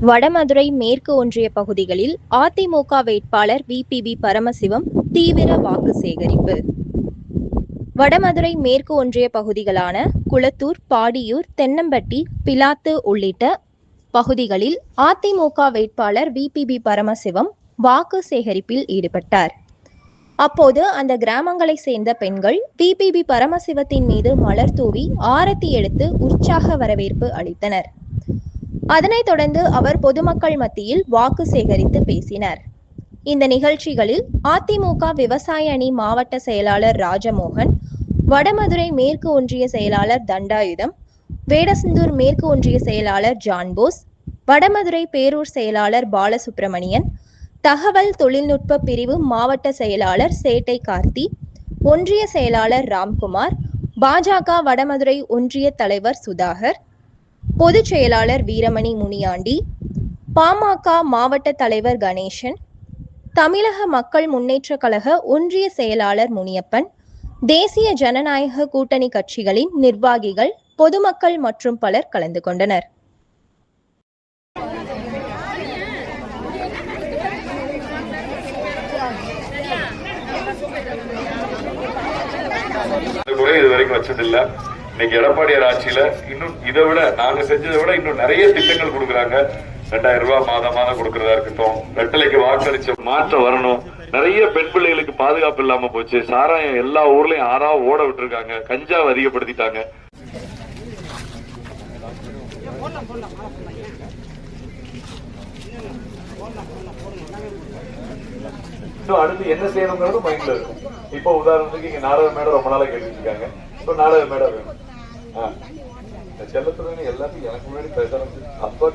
வடமதுரை மேற்கு ஒன்றிய பகுதிகளில் அதிமுக வேட்பாளர் விபிபி பரமசிவம் தீவிர வாக்கு சேகரிப்பு. வடமதுரை மேற்கு ஒன்றிய பகுதிகளான குளத்தூர், பாடியூர், தென்னம்பட்டி, பிலாத்து உள்ளிட்ட பகுதிகளில் அதிமுக வேட்பாளர் விபிபி பரமசிவம் வாக்கு சேகரிப்பில் ஈடுபட்டார். அப்போது அந்த கிராமங்களை சேர்ந்த பெண்கள் விபிபி பரமசிவத்தின் மீது மலர் தூவி ஆரத்தி எடுத்து உற்சாக வரவேற்பு அளித்தனர். அதனைத் தொடர்ந்து அவர் பொதுமக்கள் மத்தியில் வாக்கு சேகரித்து பேசினார். இந்த நிகழ்ச்சிகளில் அதிமுக விவசாய அணி மாவட்ட செயலாளர் ராஜமோகன், வடமதுரை மேற்கு ஒன்றிய செயலாளர் தண்டாயுதம், வேடசந்தூர் மேற்கு ஒன்றிய செயலாளர் ஜான்போஸ், வடமதுரை பேரூர் செயலாளர் பாலசுப்பிரமணியன், தகவல் தொழில்நுட்ப பிரிவு மாவட்ட செயலாளர் சேட்டை கார்த்தி, ஒன்றிய செயலாளர் ராம்குமார், பாஜக வடமதுரை ஒன்றிய தலைவர் சுதாகர், பொதுச் செயலாளர் வீரமணி முனியாண்டி, பாமக மாவட்ட தலைவர் கணேசன், தமிழக மக்கள் முன்னேற்ற கழக ஒன்றிய செயலாளர் முனியப்பன், தேசிய ஜனநாயக கூட்டணி கட்சிகளின் நிர்வாகிகள், பொதுமக்கள் மற்றும் பலர் கலந்து கொண்டனர். இதுவரைக்கும் வச்சதில்லை. இன்னைக்கு எடப்பாடியார் ஆட்சியில இன்னும் இதை விட நாங்க செஞ்சதை விட இன்னும் நிறைய திட்டங்கள் கொடுக்குறாங்க. 2000 ரூபாய் மாதம் கொடுக்கறதா இருக்கட்டும், வெட்டலைக்கு வாக்களிச்ச மாற்றம் வரணும். நிறைய பெண் பிள்ளைகளுக்கு பாதுகாப்பு இல்லாம போச்சு. சாராயம் எல்லா ஊர்லயும் ஆறா ஓட விட்டுருக்காங்க. கஞ்சாவை அதிகப்படுத்திட்டாங்க. அடுத்து என்ன செய்யணுங்கிறது மைண்ட்ல இருக்கும். இப்போ உதாரணத்துக்கு இங்க நாடக மேடம் ரொம்ப நாளா கேட்டுட்டு இருக்காங்க. நாடக மேடம் வேணும். செல்லத்துல எல்லாத்தையும் எனக்கு முன்னாடி பேச அப்பா